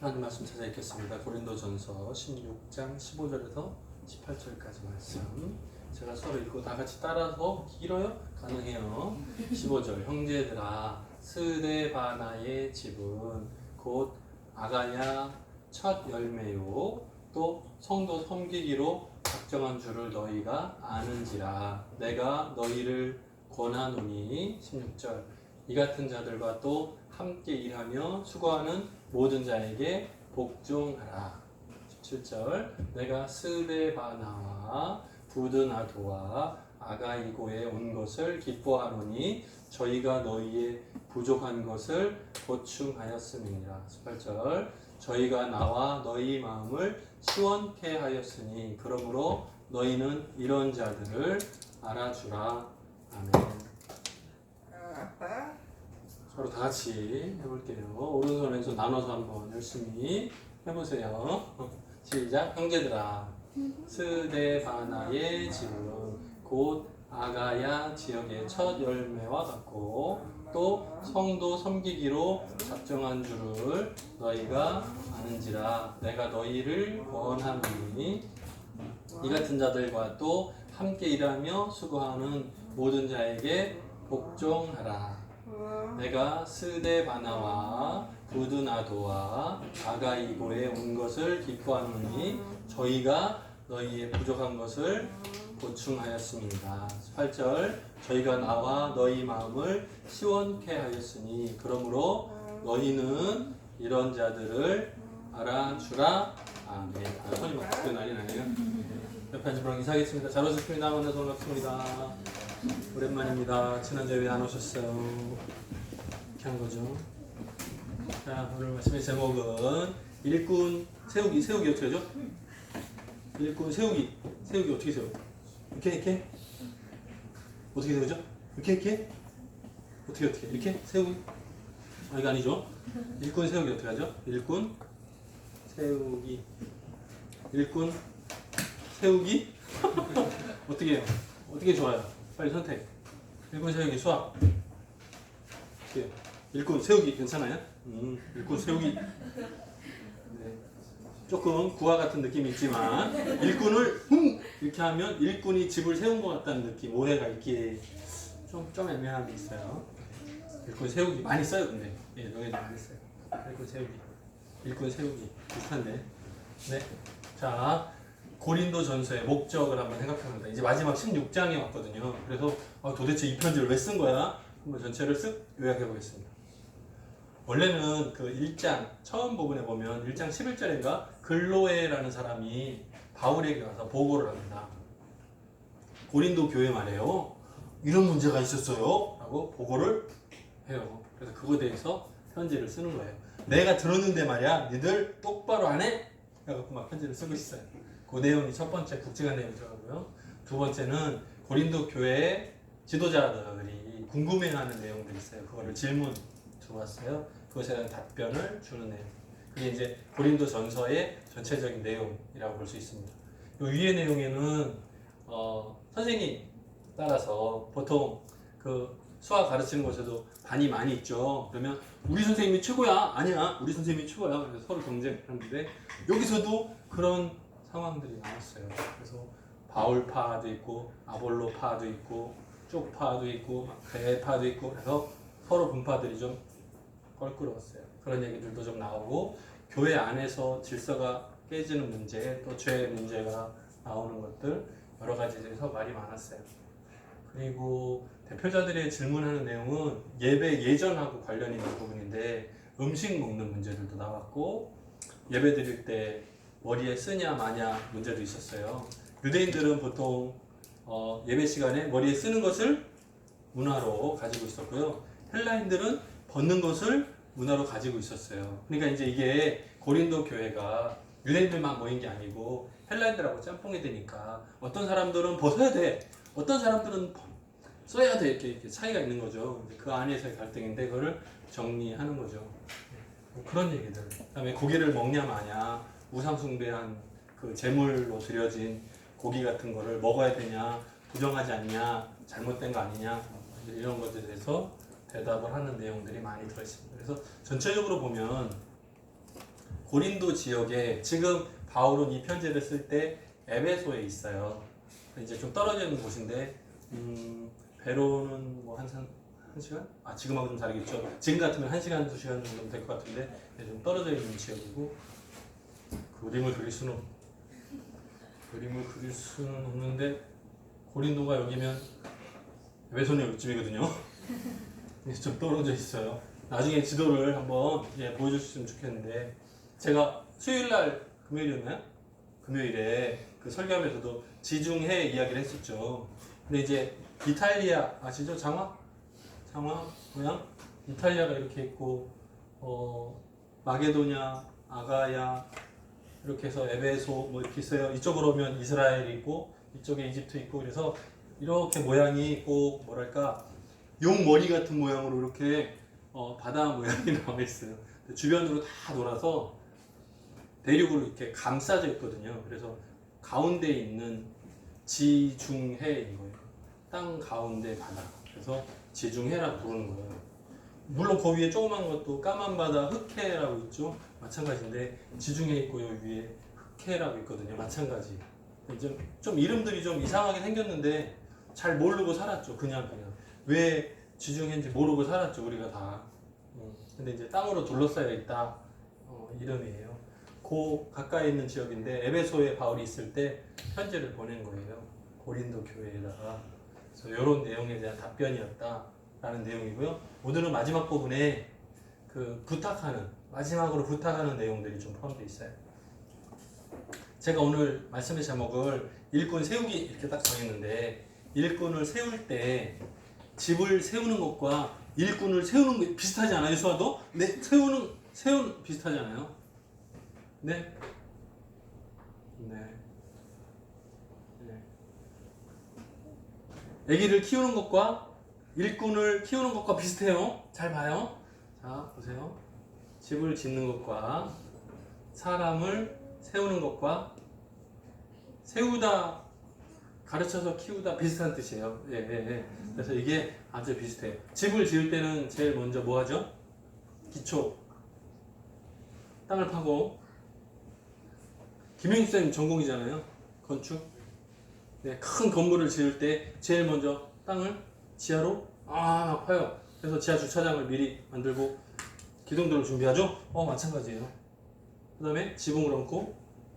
하나님 말씀 찾아 읽겠습니다. 고린도전서 16장 15절에서 18절까지 말씀. 제가 서로 읽고 다 같이 따라서 길어요? 가능해요. 15절 형제들아 스데바나의 집은 곧 아가야 첫 열매요 또 성도 섬기기로 작정한 줄을 너희가 아는지라 내가 너희를 권하노니 16절 이 같은 자들과 또 함께 일하며 수고하는 모든 자에게 복종하라. 17절 내가 스데바나와 부드나도와 아가이고에 온 것을 기뻐하노니 저희가 너희의 부족한 것을 보충하였음이니라. 18절 저희가 나와 너희 마음을 시원케 하였으니 그러므로 너희는 이런 자들을 알아주라. 아멘. 서로 다 같이 해볼게요. 오른손 왼손 나눠서 한번 열심히 해보세요. 시작. 형제들아 스데바나의 집은 곧 아가야 지역의 첫 열매와 같고 또 성도 섬기기로 작정한 줄을 너희가 아는지라 내가 너희를 권하노니 이 같은 자들과 또 함께 일하며 수고하는 모든 자에게 복종하라. 내가 스데바나와 부드나도와 아가이고에 온 것을 기뻐하노니 저희가 너희의 부족한 것을 보충하였습니다. 18절 저희가 나와 너희 마음을 시원케 하였으니 그러므로 너희는 이런 자들을 알아주라. 아멘. 손이 막 그 난리 나네요. 옆에 앉은 분랑 인사하겠습니다. 잘 오셨습니다. 만나서 반갑습니다. 오랜만입니다. 지난주에 왜 안 오셨어요? 이렇게 한 거죠. 자, 오늘 말씀의 제목은 일꾼 세우기 어떻게 하죠? 일꾼 세우기 어떻게 세워? 이렇게 어떻게 세우죠? 이렇게 어떻게 이렇게 세우기? 아 이거 아니죠? 일꾼 세우기 어떻게 하죠? 일꾼 세우기 어떻게 해요? 어떻게 좋아요? 빨리 선택. 일꾼 세우기 수학. 어떻게 일꾼 세우기 괜찮아요? 일꾼 세우기. 네. 조금 구화 같은 느낌이 있지만 일꾼을 이렇게 하면 일꾼이 집을 세운 것 같다는 느낌, 오해가 있기에 좀 애매함이 있어요. 일꾼 세우기 많이 써요, 근데 여기도 많이 써요. 일꾼 세우기 비슷한데. 네, 자 고린도전서의 목적을 한번 생각해봅니다. 이제 마지막 16장에 왔거든요. 그래서 도대체 이 편지를 왜 쓴 거야? 한번 전체를 쓱 요약해 보겠습니다. 원래는 그 1장 처음 부분에 보면 1장 11절인가 글로에라는 사람이 바울에게 와서 보고를 합니다. 고린도 교회 말이에요. 이런 문제가 있었어요. 라고 보고를 해요. 그래서 그거에 대해서 편지를 쓰는 거예요. 내가 들었는데 말이야. 니들 똑바로 안 해? 그래서 막 편지를 쓰고 있어요. 그 내용이 첫 번째 굵직한 내용이 들어가고요. 두 번째는 고린도 교회 지도자들이 궁금해하는 내용들이 있어요. 그거를 질문 들어왔어요. 그것에 대한 답변을 주는 내용. 그게 이제 고린도 전서의 전체적인 내용이라고 볼 수 있습니다. 이 위의 내용에는 선생님 따라서 보통 그 수학 가르치는 곳에도 반이 많이 있죠. 그러면 우리 선생님이 최고야. 아니야. 우리 선생님이 최고야. 그래서 서로 경쟁하는데 여기서도 그런 상황들이 나왔어요. 그래서 바울파도 있고 아볼로파도 있고 쪽파도 있고 배파도 있고 그래서 서로 분파들이 좀 껄끄러웠어요. 그런 얘기들도 좀 나오고 교회 안에서 질서가 깨지는 문제 또 죄 문제가 나오는 것들 여러 가지에서 말이 많았어요. 그리고 대표자들이 질문하는 내용은 예배 예전하고 관련이 있는 부분인데 음식 먹는 문제들도 나왔고 예배 드릴 때 머리에 쓰냐 마냐 문제도 있었어요. 유대인들은 보통 예배 시간에 머리에 쓰는 것을 문화로 가지고 있었고요. 헬라인들은 벗는 것을 문화로 가지고 있었어요. 그러니까 이제 이게 고린도 교회가 유대인들만 모인 게 아니고 헬라인들하고 짬뽕이 되니까 어떤 사람들은 벗어야 돼, 어떤 사람들은 써야 돼 이렇게 차이가 있는 거죠. 그 안에서의 갈등인데 그거를 정리하는 거죠. 뭐 그런 얘기들. 그다음에 고기를 먹냐 마냐, 우상 숭배한 그 제물로 드려진 고기 같은 거를 먹어야 되냐, 부정하지 않냐, 잘못된 거 아니냐 이런 것들에 대해서 대답을 하는 내용들이 많이 들어있습니다. 그래서 전체적으로 보면 고린도 지역에 지금 바울은 이 편지를 쓸 때 에베소에 있어요. 이제 좀 떨어져 있는 곳인데 배로는 뭐 한 시간? 아 지금하고 좀 다르겠죠. 지금 같으면 1시간, 2시간 정도 될 것 같은데 좀 떨어져 있는 지역이고 그림을 그릴 수는 없는데 고린도가 여기면 에베소는 여기쯤이거든요. 좀 떨어져 있어요. 나중에 지도를 한번 보여주셨으면 좋겠는데 제가 수요일날 금요일이었나요? 금요일에 그 설교하면서도 지중해 이야기를 했었죠. 근데 이제 이탈리아 아시죠? 장화 모양 이탈리아가 이렇게 있고 마게도냐, 아가야 이렇게 해서 에베소 뭐 이렇게 있어요. 이쪽으로 오면 이스라엘이 있고 이쪽에 이집트 있고 그래서 이렇게 모양이 꼭 뭐랄까 용 머리 같은 모양으로 이렇게 바다 모양이 나와 있어요. 주변으로 다 돌아서 대륙으로 이렇게 감싸져 있거든요. 그래서 가운데 있는 지중해인 거예요. 땅 가운데 바다. 그래서 지중해라고 부르는 거예요. 물론 그 위에 조그만 것도 까만 바다 흑해라고 있죠. 마찬가지인데 지중해 있고 여기 위에 흑해라고 있거든요. 마찬가지. 좀 이름들이 좀 이상하게 생겼는데 잘 모르고 살았죠. 그냥 왜 지중해인지 모르고 살았죠. 우리가 다. 근데 이제 땅으로 둘러싸여 있다 이름이에요. 그 가까이 있는 지역인데 에베소에 바울이 있을 때 편지를 보낸 거예요. 고린도 교회에다가. 그래서 이런 내용에 대한 답변이었다라는 내용이고요. 오늘은 마지막 부분에 마지막으로 부탁하는 내용들이 좀 포함되어 있어요. 제가 오늘 말씀의 제목을 일꾼 세우기 이렇게 딱 정했는데 일꾼을 세울 때 집을 세우는 것과 일꾼을 세우는 거 비슷하지 않아요? 수아도? 네, 세운 비슷하지 않아요? 네. 아기를 키우는 것과 일꾼을 키우는 것과 비슷해요. 잘 봐요. 자, 보세요. 집을 짓는 것과 사람을 세우는 것과 세우다 가르쳐서 키우다 비슷한 뜻이에요. 그래서 이게 아주 비슷해요. 집을 지을 때는 제일 먼저 뭐 하죠? 기초. 땅을 파고. 김영수 쌤 전공이잖아요. 건축. 네, 큰 건물을 지을 때 제일 먼저 땅을 지하로 막 파요. 그래서 지하 주차장을 미리 만들고 기둥들을 준비하죠. 마찬가지예요. 그 다음에 지붕을 얹고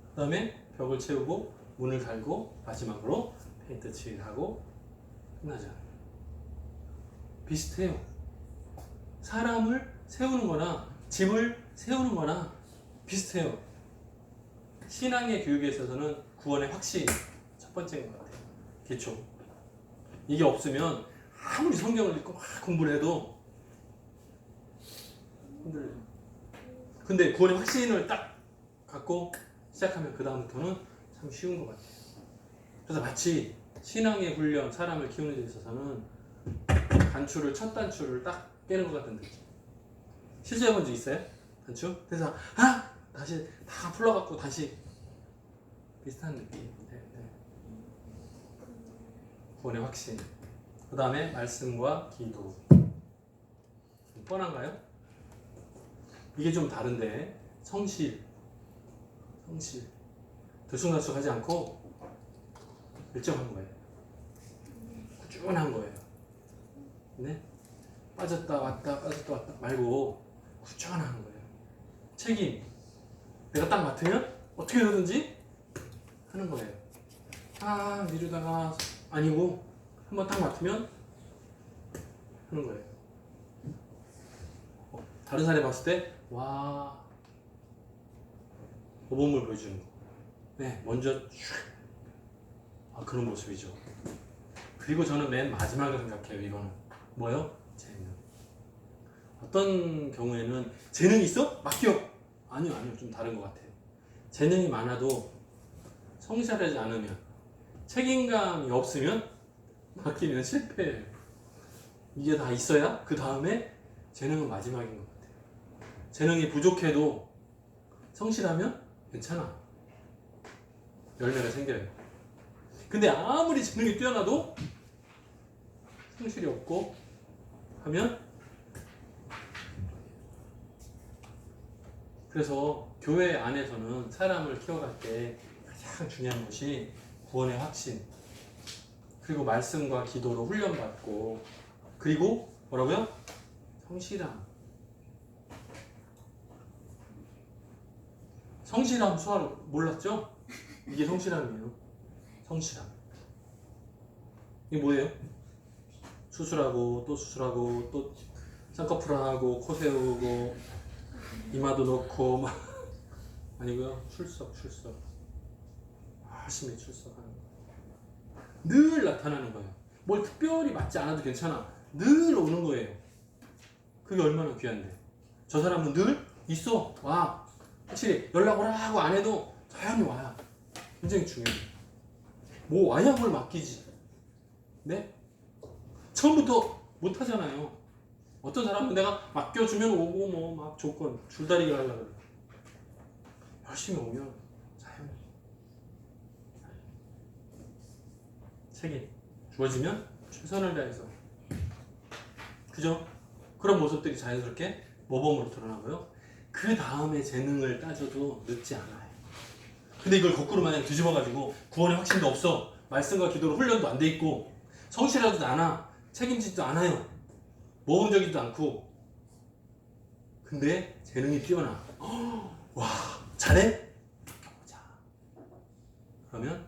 그 다음에 벽을 채우고 문을 달고 마지막으로 페인트 칠하고 끝나죠. 비슷해요. 사람을 세우는 거나 집을 세우는 거나 비슷해요. 신앙의 교육에 있어서는 구원의 확신 첫 번째인 것 같아요. 기초. 이게 없으면 아무리 성경을 읽고 막 공부를 해도 힘들어요. 근데 구원의 확신을 딱 갖고 시작하면 그 다음부터는 참 쉬운 것 같아요. 그래서 마치 신앙의 훈련, 사람을 키우는 데 있어서는 첫 단추를 딱 깨는 것 같은 느낌. 실제 해본 적 있어요? 단추? 그래서 다시 다 풀러갖고 다시 비슷한 느낌. 구원의 확신. 그 다음에 말씀과 기도. 뻔한가요? 이게 좀 다른데 성실. 들쑥날쑥하지 않고 일정한 거예요. 꾸준한 거예요. 네? 빠졌다 왔다 말고 꾸준한 거예요. 책임. 내가 딱 맡으면 어떻게 되든지 하는 거예요. 미루다가 아니고 한번 딱 맡으면 하는 거예요. 다른 사람이 봤을 때 모범을 보여주는 거. 네, 먼저 그런 모습이죠. 그리고 저는 맨 마지막에 생각해요. 이거는 뭐요? 재능. 어떤 경우에는 재능이 있어? 맡겨. 아니요, 좀 다른 것 같아요. 재능이 많아도 성실하지 않으면 책임감이 없으면 맡기면 실패해요. 이게 다 있어야 그 다음에 재능은 마지막인 것 같아요. 재능이 부족해도 성실하면 괜찮아. 열매가 생겨요. 근데 아무리 재능이 뛰어나도 성실이 없고 하면 그래서 교회 안에서는 사람을 키워갈 때 가장 중요한 것이 구원의 확신, 그리고 말씀과 기도로 훈련받고, 그리고 뭐라고요? 성실함. 성실함 수학 몰랐죠? 이게 성실함이에요. 성실함. 이게 뭐예요? 수술하고 또 수술하고 또 쌍꺼풀하고 코 세우고 이마도 넣고 막 아니고요. 출석 열심히 출석하는 거. 늘 나타나는 거예요. 뭘 특별히 맞지 않아도 괜찮아. 늘 오는 거예요. 그게 얼마나 귀한데. 저 사람은 늘 있어. 와. 확실히 연락 오라고 안 해도 자연히 와야. 굉장히 중요해요. 뭐 와야 뭘 맡기지. 네? 처음부터 못 하잖아요. 어떤 사람은 내가 맡겨주면 오고 뭐 막 조건 줄다리기를 하려고 그래. 열심히 오면 자연히. 책임 주어지면 최선을 다해서. 그죠? 그런 모습들이 자연스럽게 모범으로 드러나고요. 그 다음에 재능을 따져도 늦지 않아요. 근데 이걸 거꾸로 만약 뒤집어가지고 구원의 확신도 없어. 말씀과 기도로 훈련도 안 돼 있고 성실하지도 않아. 책임지지도 않아요. 모범적이지도 않고. 근데 재능이 뛰어나. 와, 잘해? 겪어보자. 그러면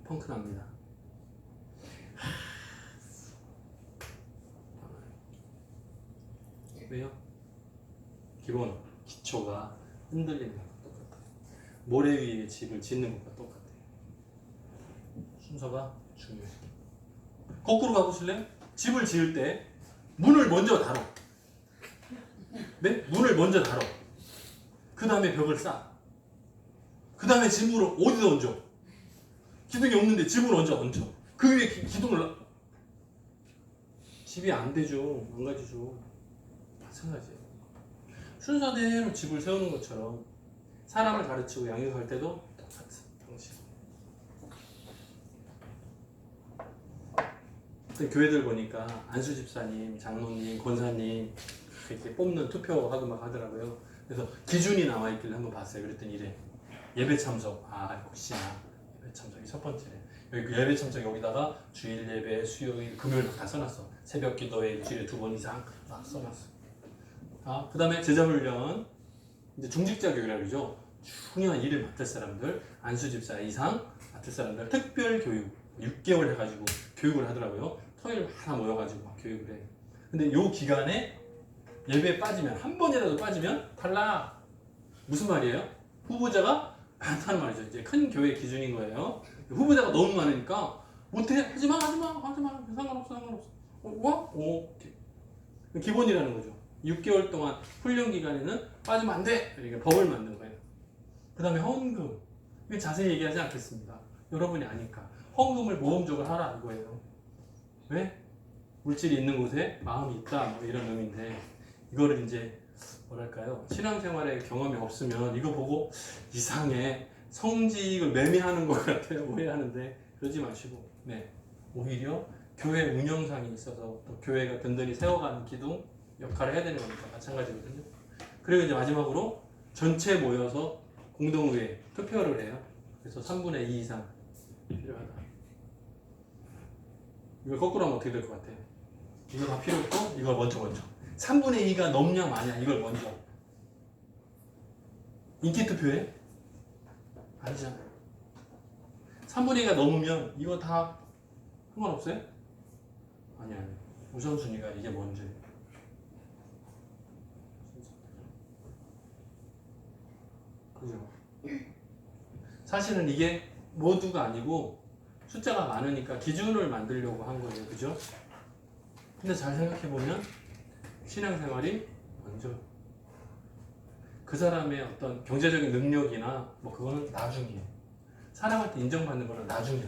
펑크 납니다. 왜요? 기본 기초가 흔들리는 것과 똑같아요. 모래 위에 집을 짓는 것과 똑같아요. 순서가 중요해요. 거꾸로 가보실래요? 집을 지을 때 문을 먼저 달어. 네? 문을 먼저 달어. 그 다음에 벽을 쌓아. 그 다음에 지붕을 어디다 얹어? 기둥이 없는데 지붕을 얹어. 그 위에 기둥을 집이 안 되죠. 망가지죠. 마찬가지예요. 순서대로 집을 세우는 것처럼 사람을 가르치고 양육할 때도 똑같은 방식. 교회들 보니까 안수 집사님, 장로님, 권사님 이렇게 뽑는 투표하고 막 하더라고요. 그래서 기준이 나와 있길래 한번 봤어요. 그랬더니 이래. 예배 참석. 혹시나 예배 참석이 첫 번째래. 여기 그 예배 참석 여기다가 주일 예배, 수요일, 금요일 다 써놨어. 새벽 기도회 일주일에 2번 이상 다 써놨어. 그 다음에 제자훈련. 이제 중직자 교육이라고 그러죠. 중요한 일을 맡을 사람들, 안수집사 이상 맡을 사람들 특별 교육 6개월 해가지고 교육을 하더라고요. 토요일 하나 모여가지고 막 교육을 해. 근데 요 기간에 예배에 빠지면, 한 번이라도 빠지면 탈락. 무슨 말이에요? 후보자가 많다는 말이죠. 이제 큰 교회 기준인 거예요. 후보자가 너무 많으니까 못해. 하지마. 상관없어. 와? 오케이. 기본이라는 거죠. 6개월 동안 훈련 기간에는 빠지면 안 돼! 이렇게 법을 만든 거예요. 그 다음에 헌금. 이거 자세히 얘기하지 않겠습니다. 여러분이 아니까. 헌금을 모범적으로 하라 이거예요. 왜? 물질이 있는 곳에 마음이 있다. 뭐 이런 의미인데, 이거를 이제 뭐랄까요? 신앙생활에 경험이 없으면 이거 보고 이상해. 성직을 매매하는 것 같아요. 오해하는데 그러지 마시고, 네. 오히려 교회 운영상이 있어서 또 교회가 든든히 세워가는 기둥 역할을 해야 되는 거니까 마찬가지거든요. 그리고 이제 마지막으로 전체 모여서 공동의회 투표를 해요. 그래서 3분의 2 이상 필요하다. 이걸 거꾸로 하면 어떻게 될 것 같아요? 이거 다 필요 없고 이걸 먼저 3분의 2가 넘냐 마냐 이걸 먼저. 인기 투표에? 아니잖아요. 3분의 2가 넘으면 이거 다 상관없어요? 아니 우선순위가 이게 먼저예요. 그죠? 사실은 이게 모두가 아니고 숫자가 많으니까 기준을 만들려고 한 거예요. 그죠? 근데 잘 생각해보면 신앙생활이 먼저 그 사람의 어떤 경제적인 능력이나 뭐 그거는 나중이에요. 사람한테 인정받는 거는 나중이에요.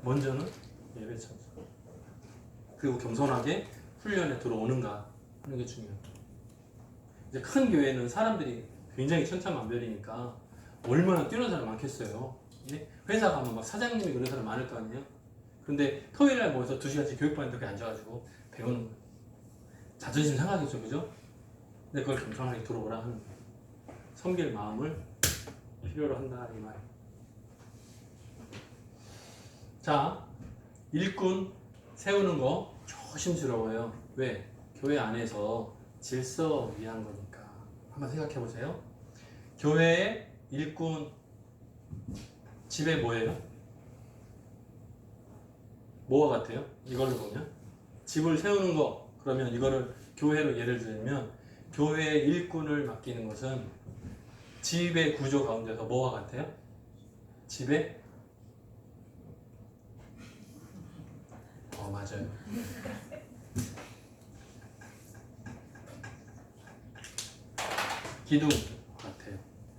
먼저는 예배 참석. 그리고 겸손하게 훈련에 들어오는가 하는 게 중요해요. 이제 큰 교회는 사람들이 굉장히 천차만별이니까 얼마나 뛰어난 사람 많겠어요. 네? 회사 가면 막 사장님이 그런 사람 많을 거 아니에요? 근데 토요일날 모여서 2시간씩 교육받는데 이렇게 앉아가지고 배우는 거예요. 자존심 상하겠죠, 그죠? 근데 그걸 겸손하게 들어오라 하는 거예요. 섬길 마음을 필요로 한다 이 말. 자, 일꾼 세우는 거 조심스러워요. 왜? 교회 안에서 질서 위한 거니까. 한번 생각해 보세요. 교회의 일꾼 집에 뭐예요? 뭐와 같아요? 이걸로 보면 집을 세우는 거, 그러면 이거를 교회로 예를 들면 교회의 일꾼을 맡기는 것은 집의 구조 가운데서 뭐와 같아요? 집의 맞아요. 기둥 같아요.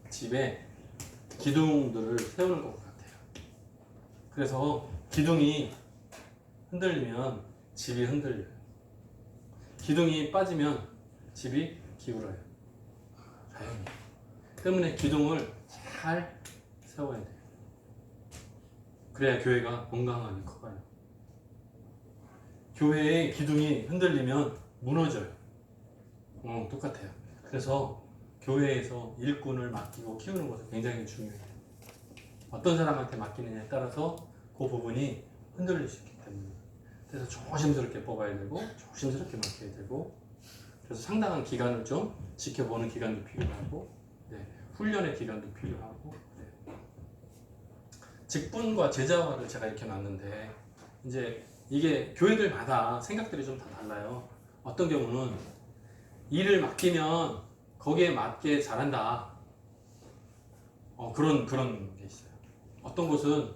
집에 기둥들을 세우는 것 같아요. 그래서 기둥이 흔들리면 집이 흔들려요. 기둥이 빠지면 집이 기울어요. 자연히. 때문에 기둥을 잘 세워야 돼요. 그래야 교회가 건강하게 커가요. 교회의 기둥이 흔들리면 무너져요. 똑같아요. 그래서 교회에서 일꾼을 맡기고 키우는 것은 굉장히 중요해요. 어떤 사람한테 맡기느냐에 따라서 그 부분이 흔들릴 수 있기 때문에. 그래서 조심스럽게 뽑아야 되고 조심스럽게 맡겨야 되고, 그래서 상당한 기간을 좀 지켜보는 기간도 필요하고, 훈련의 기간도 필요하고. 직분과 제자화를 제가 이렇게 놨는데, 이제 이게 교회들마다 생각들이 좀 다 달라요. 어떤 경우는 일을 맡기면 거기에 맞게 잘한다. 그런 게 있어요. 어떤 곳은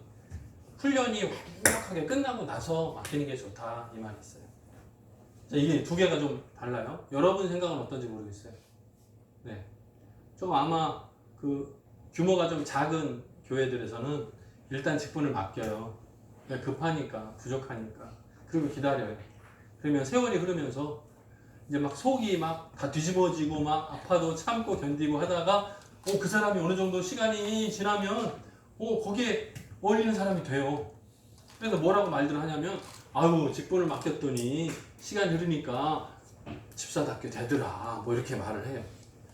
훈련이 완벽하게 끝나고 나서 맡기는 게 좋다 이 말이 있어요. 자, 이게 두 개가 좀 달라요. 여러분 생각은 어떤지 모르겠어요. 네, 좀 아마 그 규모가 좀 작은 교회들에서는 일단 직분을 맡겨요. 급하니까, 부족하니까. 그리고 기다려요. 그러면 세월이 흐르면서 이제 막 속이 막 다 뒤집어지고 막 아파도 참고 견디고 하다가 그 사람이 어느 정도 시간이 지나면 거기에 어울리는 사람이 돼요. 그래서 뭐라고 말들 하냐면, 아유, 직분을 맡겼더니 시간이 흐르니까 집사답게 되더라, 뭐 이렇게 말을 해요.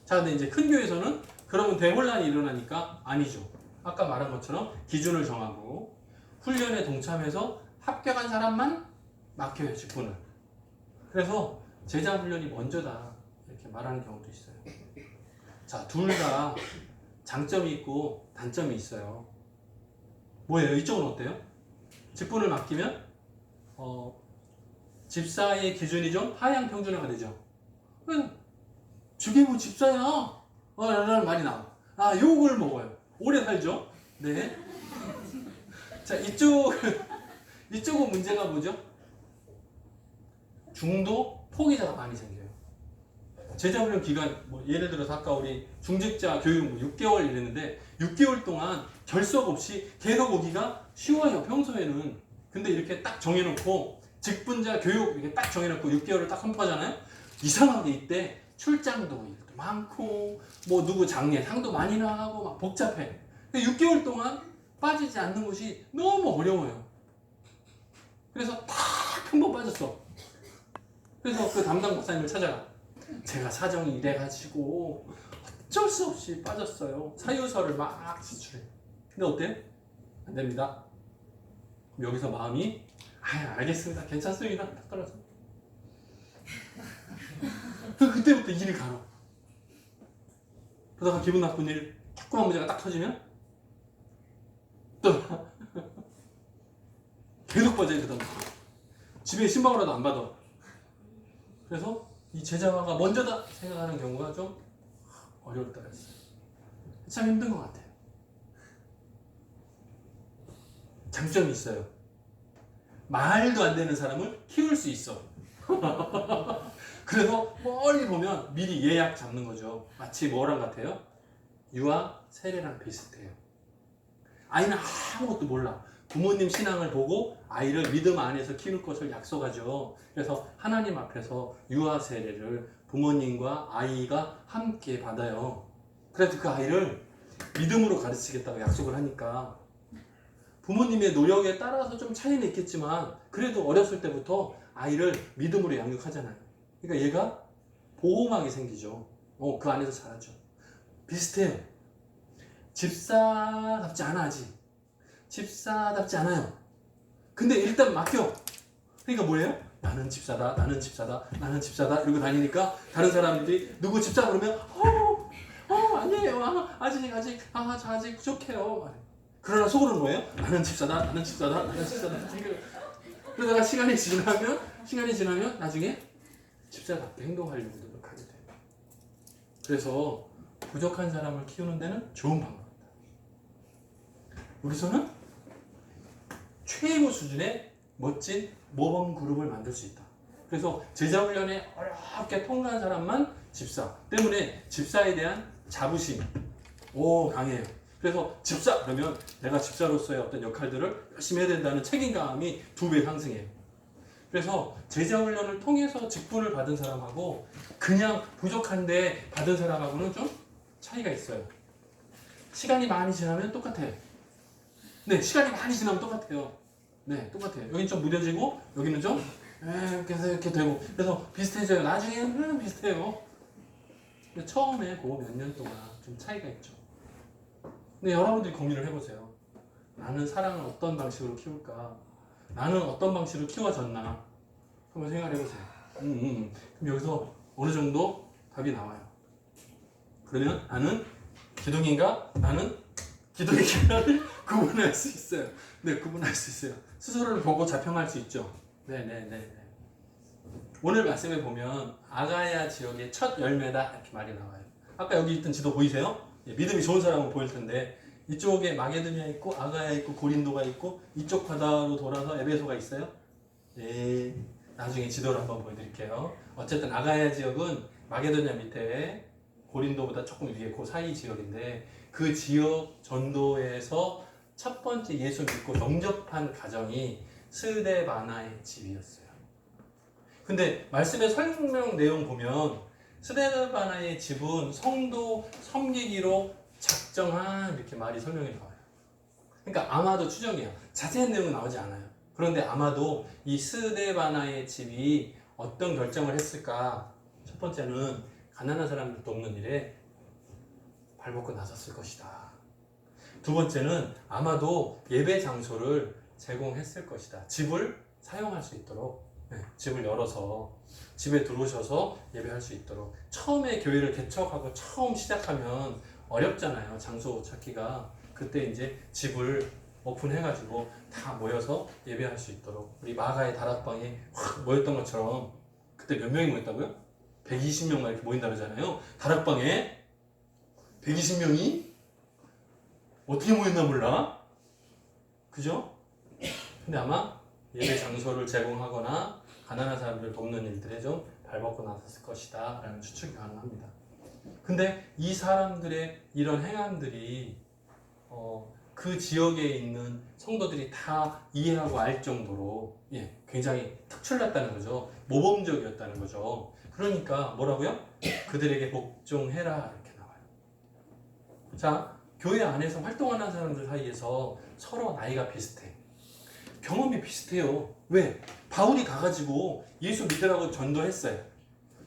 자, 근데 이제 큰 교회에서는 그러면 대혼란이 일어나니까 아니죠. 아까 말한 것처럼 기준을 정하고 훈련에 동참해서 합격한 사람만 맡겨요, 직분을. 그래서 제자 훈련이 먼저다 이렇게 말하는 경우도 있어요. 자, 둘 다 장점이 있고 단점이 있어요. 뭐예요? 이쪽은 어때요? 직분을 맡기면 집사의 기준이 좀 하향 평준화가 되죠. 저게 뭐 집사야? 라는 말이 나와. 욕을 먹어요. 오래 살죠? 네. 자, 이쪽은 문제가 뭐죠? 중도 포기자가 많이 생겨요. 제자훈련 기간, 뭐 예를 들어서 아까 우리 중직자 교육 6개월 이랬는데 6개월 동안 결석 없이 계속 오기가 쉬워요, 평소에는. 근데 이렇게 딱 정해놓고 직분자 교육 이렇게 딱 정해놓고 6개월을 딱 선포하잖아요. 이상하게 이때 출장도 일도 많고 뭐 누구 장례 상도 많이 나가고 막 복잡해. 6개월 동안 빠지지 않는 것이 너무 어려워요. 그래서 딱 한 번 빠졌어. 그래서 그 담당 목사님을 찾아가. 제가 사정이 이래가지고 어쩔 수 없이 빠졌어요. 사유서를 막 제출해. 근데 어때요? 안 됩니다. 여기서 마음이 알겠습니다, 괜찮습니다, 딱 떨어져. 그때부터 일이 가요. 그러다가 기분 나쁜 일, 조그만 문제가 딱 터지면 또 계속 빠져 있거든. 집에 신방이라도 안 받아. 그래서 이 제자화가 먼저다 생각하는 경우가 좀 어려울 때가 있어요. 참 힘든 것 같아요. 장점이 있어요. 말도 안 되는 사람을 키울 수 있어. 그래서 멀리 보면 미리 예약 잡는 거죠. 마치 뭐랑 같아요? 유아 세례랑 비슷해요. 아이는 아무것도 몰라. 부모님 신앙을 보고 아이를 믿음 안에서 키울 것을 약속하죠. 그래서 하나님 앞에서 유아 세례를 부모님과 아이가 함께 받아요. 그래서 그 아이를 믿음으로 가르치겠다고 약속을 하니까 부모님의 노력에 따라서 좀 차이는 있겠지만 그래도 어렸을 때부터 아이를 믿음으로 양육하잖아요. 그러니까 얘가 보호막이 생기죠. 그 안에서 자라죠. 비슷해요. 집사답지 않아 아직. 집사답지 않아요. 근데 일단 맡겨. 그러니까 뭐예요? 나는 집사다, 나는 집사다, 나는 집사다 이러고 다니니까 다른 사람들이 누구 집사 그러면 아니에요. 저 아직 부족해요. 그러나 속으로는 뭐예요? 나는 집사다, 나는 집사다, 나는 집사다. 그러다가 시간이 지나면 나중에 집사답게 행동하려고 노력하게 돼요. 그래서 부족한 사람을 키우는 데는 좋은 방법이다. 여기서는 최고 수준의 멋진 모범 그룹을 만들 수 있다. 그래서 제자훈련에 어렵게 통과한 사람만 집사. 때문에 집사에 대한 자부심 강해요. 그래서 집사 그러면 내가 집사로서의 어떤 역할들을 열심히 해야 된다는 책임감이 2배 상승해요. 그래서 제자훈련을 통해서 직분을 받은 사람하고 그냥 부족한데 받은 사람하고는 좀 차이가 있어요. 시간이 많이 지나면 똑같아요. 네, 시간이 많이 지나면 똑같아요. 네, 똑같아요. 여기는 좀 무뎌지고 여기는 좀 이렇게 되고 그래서 비슷해져요. 나중에는 비슷해요. 근데 처음에 그 몇 년 동안 좀 차이가 있죠. 근데 여러분들이 고민을 해보세요. 나는 사랑을 어떤 방식으로 키울까? 나는 어떤 방식으로 키워졌나? 한번 생각을 해보세요. 그럼 여기서 어느 정도 답이 나와요. 그러면 나는 기둥인가? 나는 기둥인가를 구분할 수 있어요. 네, 구분할 수 있어요. 스스로를 보고 자평할 수 있죠. 네. 오늘 말씀에 보면 아가야 지역의 첫 열매다 이렇게 말이 나와요. 아까 여기 있던 지도 보이세요? 믿음이 좋은 사람은 보일 텐데 이쪽에 마게도니아 있고 아가야 있고 고린도가 있고 이쪽 바다로 돌아서 에베소가 있어요. 네, 나중에 지도를 한번 보여드릴게요. 어쨌든 아가야 지역은 마게도니아 밑에 고린도보다 조금 위에 그 사이 지역인데 그 지역 전도에서 첫 번째 예수 믿고 영접한 가정이 스데바나의 집이었어요. 근데 말씀의 설명 내용 보면 스데바나의 집은 성도 섬기기로 작정한 이렇게 말이 설명이 나와요. 그러니까 아마도 추정이에요. 자세한 내용은 나오지 않아요. 그런데 아마도 이 스데바나의 집이 어떤 결정을 했을까? 첫 번째는 가난한 사람들 돕는 일에 발벗고 나섰을 것이다. 두 번째는 아마도 예배 장소를 제공했을 것이다. 집을 사용할 수 있도록 집을 열어서 집에 들어오셔서 예배할 수 있도록. 처음에 교회를 개척하고 처음 시작하면 어렵잖아요. 장소 찾기가. 그때 이제 집을 오픈해가지고 다 모여서 예배할 수 있도록. 우리 마가의 다락방에 확 모였던 것처럼 그때 몇 명이 모였다고요? 120명만 이렇게 모인다 그러잖아요. 다락방에 120명이 어떻게 모였나 몰라? 그죠? 근데 아마 예배 장소를 제공하거나 가난한 사람들을 돕는 일들에 좀 발벗고 나섰을 것이다 라는 추측이 가능합니다. 근데 이 사람들의 이런 행함들이 그 지역에 있는 성도들이 다 이해하고 알 정도로 굉장히 특출났다는 거죠. 모범적이었다는 거죠. 그러니까 뭐라고요? 그들에게 복종해라 이렇게 나와요. 자, 교회 안에서 활동하는 사람들 사이에서 서로 나이가 비슷해. 경험이 비슷해요. 왜? 바울이 가가지고 예수 믿으라고 전도했어요.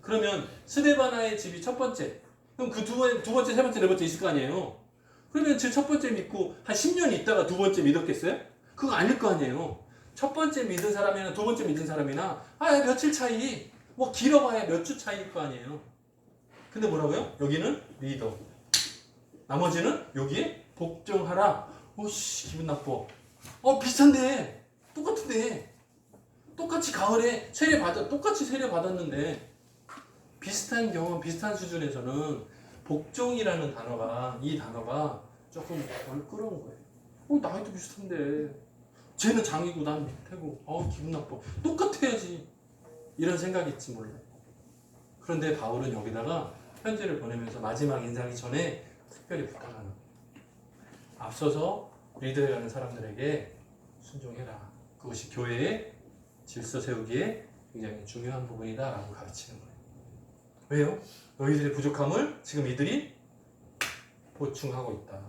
그러면 스데바나의 집이 첫 번째. 그럼 그 두 번째, 세 번째, 네 번째 있을 거 아니에요. 그러면 제 첫 번째 믿고 한 10년 있다가 두 번째 믿었겠어요? 그거 아닐 거 아니에요. 첫 번째 믿은 사람이나 두 번째 믿은 사람이나 며칠 차이, 뭐 길어봐야 몇 주 차이일 거 아니에요. 근데 뭐라고요? 여기는 리더. 나머지는 여기에 복종하라. 오씨 기분 나빠. 비슷한데 똑같은데 똑같이 가을에 똑같이 세례 받았는데 비슷한 경험, 비슷한 수준에서는 복종이라는 이 단어가 조금 껄끄러운 거예요. 나이도 비슷한데 쟤는 장이고 난 밑에고 기분 나빠. 똑같아야지. 이런 생각이 있지 몰라요. 그런데 바울은 여기다가 편지를 보내면서 마지막 인사하기 전에 특별히 부탁하는 거예요. 앞서서 리더라는 사람들에게 순종해라. 그것이 교회의 질서 세우기에 굉장히 중요한 부분이다 라고 가르치는 거예요. 왜요? 너희들의 부족함을 지금 이들이 보충하고 있다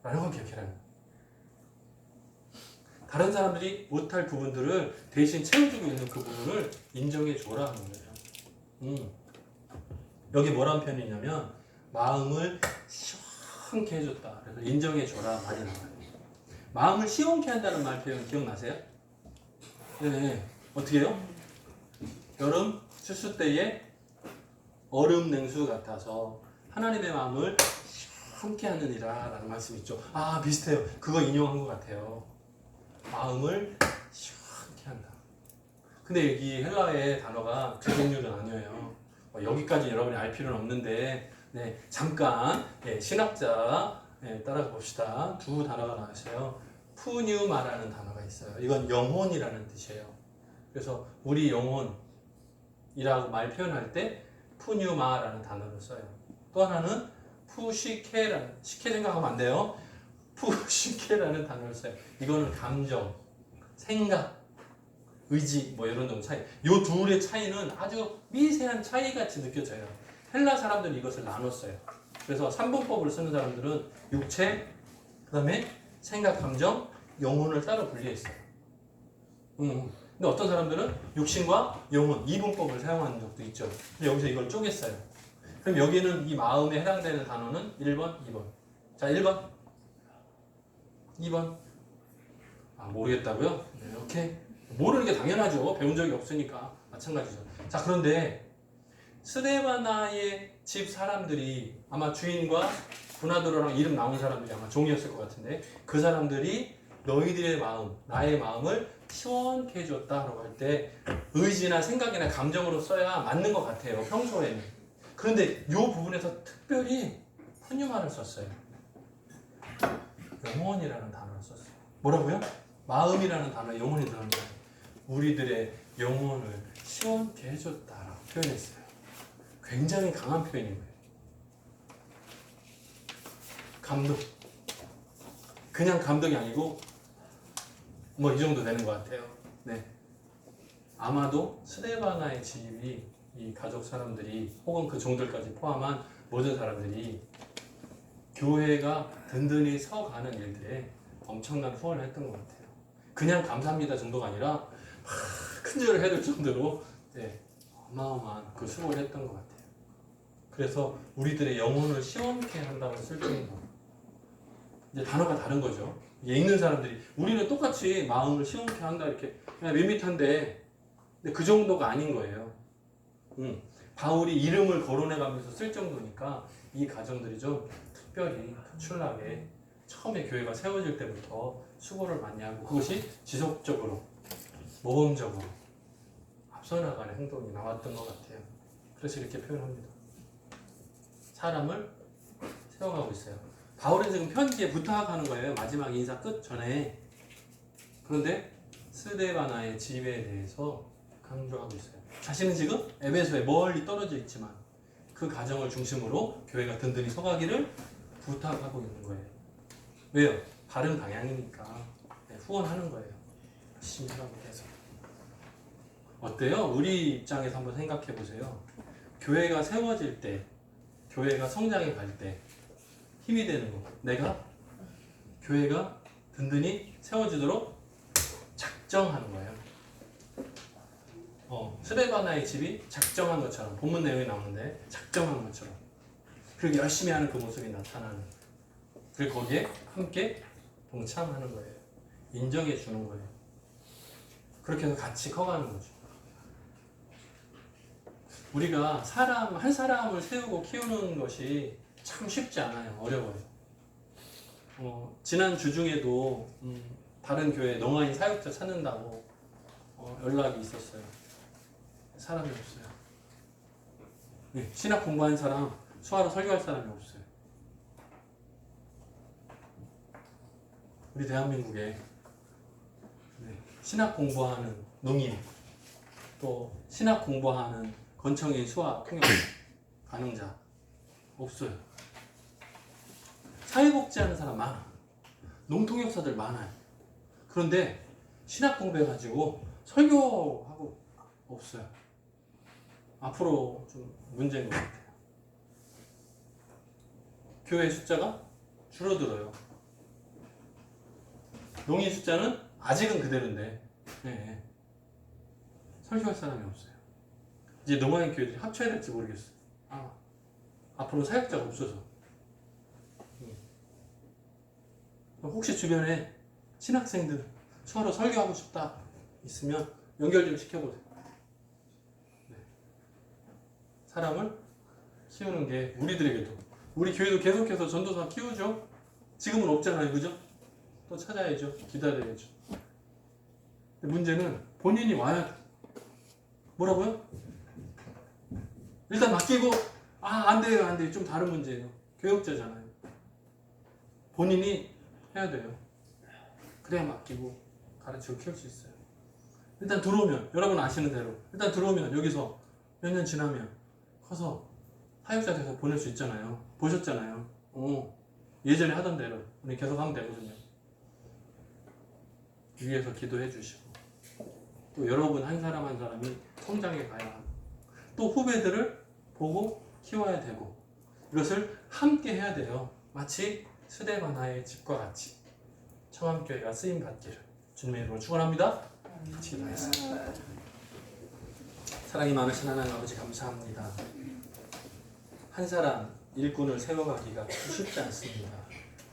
라는 걸 기억해라는 거예요. 다른 사람들이 못할 부분들을 대신 채워주고 있는 그 부분을 인정해 줘라 하는 거예요. 여기 뭐라는 표현이냐면 마음을 시원케 해줬다. 그래서 인정해줘라 많이 나와요. 마음을 시원케 한다는 말 표현 기억나세요? 네. 어떻게 해요? 여름 추수 때에 얼음 냉수 같아서 하나님의 마음을 시원케 하느니라 라는 말씀이 있죠. 아, 비슷해요. 그거 인용한 것 같아요. 마음을 시원케 한다. 근데 여기 헬라어의 단어가 두 종류는 아니에요. 여기까지 여러분이 알 필요는 없는데, 네, 잠깐 신학자 따라가 봅시다. 두 단어가 나왔어요. 푸뉴마라는 단어가 있어요. 이건 영혼이라는 뜻이에요. 그래서 우리 영혼이라고 말 표현할 때 푸뉴마라는 단어를 써요. 또 하나는 푸시케라는, 시케 생각하면 안 돼요. 푸시케라는 단어를 써요. 이거는 감정, 생각, 의지 뭐 이런 종 차이. 요 둘의 차이는 아주 미세한 차이 같이 느껴져요. 헬라 사람들이 이것을 나눴어요. 그래서 3분법을 쓰는 사람들은 육체, 그다음에 생각, 감정, 영혼을 따로 분리했어요. 근데 어떤 사람들은 육신과 영혼, 2분법을 사용하는 적도 있죠. 근데 여기서 이걸 쪼갰어요. 그럼 여기는 이 마음에 해당되는 단어는 1번, 2번. 자, 1번, 2번. 아, 모르겠다고요? 네, 이렇게. 모르는 게 당연하죠. 배운 적이 없으니까. 마찬가지죠. 자, 그런데 스데바나의 집 사람들이 아마 주인과 분하도로랑 이름 나온 사람들이 아마 종이었을 것 같은데 그 사람들이 너희들의 마음, 나의 마음을 시원케 해줬다라고 할 때 의지나 생각이나 감정으로 써야 맞는 것 같아요. 평소에는. 그런데 이 부분에서 특별히 푸뉴마를 썼어요. 영혼이라는 단어를 썼어요. 뭐라고요? 마음이라는 단어에 영혼이 들어간 거예요. 우리들의 영혼을 시원케 해줬다라고 표현했어요. 굉장히 강한 표현인 거예요. 감동. 그냥 감동이 아니고 뭐 이 정도 되는 것 같아요. 네. 아마도 스데바나의 집이 이 가족 사람들이 혹은 그 종들까지 포함한 모든 사람들이 교회가 든든히 서가는 일들에 엄청난 후원을 했던 것 같아요. 그냥 감사합니다 정도가 아니라 큰절을 해줄 정도로 네, 어마어마한 그 수고를 했던 것 같아요. 그래서 우리들의 영혼을 시원케 한다고 쓸 정도. 이제 단어가 다른 거죠. 읽는 사람들이 우리는 똑같이 마음을 시원케 한다 이렇게 그냥 밋밋한데 근데 그 정도가 아닌 거예요. 바울이 이름을 거론해가면서 쓸 정도니까 이 가정들이 좀 특별히 특출나게 처음에 교회가 세워질 때부터 수고를 많이 하고 그것이 지속적으로 모범적으로 앞서 나가는 행동이 나왔던 것 같아요. 그래서 이렇게 표현합니다. 사람을 세워가고 있어요. 바울은 지금 편지에 부탁하는 거예요. 마지막 인사 끝 전에. 그런데 스데바나의 집에 대해서 강조하고 있어요. 자신은 지금 에베소에 멀리 떨어져 있지만 그 가정을 중심으로 교회가 든든히 서가기를 부탁하고 있는 거예요. 왜요? 다른 방향이니까 후원하는 거예요. 열심히 하라고 해서. 어때요? 우리 입장에서 한번 생각해 보세요. 교회가 세워질 때, 교회가 성장해 갈 때 힘이 되는 거. 내가 교회가 든든히 세워지도록 작정하는 거예요. 스데바나의 집이 작정한 것처럼 본문 내용이 나오는데 작정한 것처럼 그렇게 열심히 하는 그 모습이 나타나는 그리고 거기에 함께 동참하는 거예요. 인정해 주는 거예요. 그렇게 해서 같이 커가는 거죠. 우리가 한 사람을 세우고 키우는 것이 참 쉽지 않아요. 어려워요. 지난 주 중에도 다른 교회 농아인 사역자 찾는다고 연락이 있었어요. 사람이 없어요. 네, 신학 공부한 사람, 수화로 설교할 사람이 없어요. 우리 대한민국에 신학 공부하는 농인, 또 신학 공부하는 건청인 수화 통역 가능자 없어요. 사회복지하는 사람 많아. 농통역사들 많아요. 그런데 신학 공부해가지고 설교하고 없어요. 앞으로 좀 문제인 것 같아요. 교회 숫자가 줄어들어요. 농인 숫자는 아직은 그대로인데 네. 설교할 사람이 없어요. 이제 농아인 교회들이 합쳐야 될지 모르겠어요. 앞으로 사역자가 없어져. 혹시 주변에 신학생들 서로 설교하고 싶다 있으면 연결 좀 시켜보세요. 네. 사람을 키우는 게 우리들에게도, 우리 교회도 계속해서 전도사 키우죠. 지금은 없잖아요, 그죠? 또 찾아야죠, 기다려야죠. 근데 문제는 본인이 와야 돼. 뭐라고요? 일단 맡기고 안 돼요, 안 돼요. 좀 다른 문제예요. 교역자잖아요. 본인이 해야 돼요. 그래야 맡기고 가르치고 키울 수 있어요. 일단 들어오면, 여러분 아시는 대로 일단 들어오면 여기서 몇 년 지나면 커서 사역자 돼서 보낼 수 있잖아요. 보셨잖아요. 예전에 하던 대로 우리 계속 하면 되거든요. 위에서 기도해 주시고 또 여러분 한 사람 한 사람이 성장해 가야 하고 또 후배들을 보고 키워야 되고 이것을 함께 해야 돼요. 마치 스데바나의 집과 같이 청암교회가 쓰임 받기를 주님의 이름으로 축원합니다. 같이 기도하겠습니다. 사랑이 많으신 하나님 아버지 감사합니다. 한 사람 일꾼을 세워가기가 쉽지 않습니다.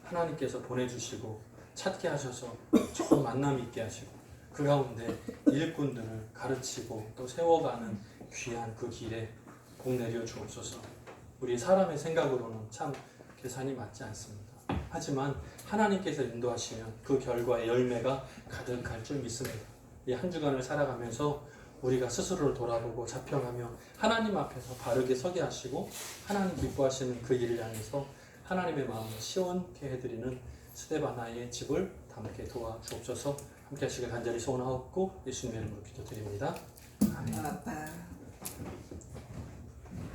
하나님께서 보내주시고 찾게 하셔서 좋은 만남 있게 하시고 그 가운데 일꾼들을 가르치고 또 세워가는 귀한 그 길에 복 내려 주옵소서. 우리 사람의 생각으로는 참 계산이 맞지 않습니다. 하지만 하나님께서 인도하시면 그 결과의 열매가 가득할 줄 믿습니다. 이 한 주간을 살아가면서 우리가 스스로를 돌아보고 자평하며 하나님 앞에서 바르게 서게 하시고 하나님 기뻐하시는 그 일을 향해서 하나님의 마음을 시원케 해드리는 스데바나의 집을 담게 도와주옵소서. 함께 하시길 간절히 소원하옵고 예수님의 이름으로 기도드립니다. 아멘.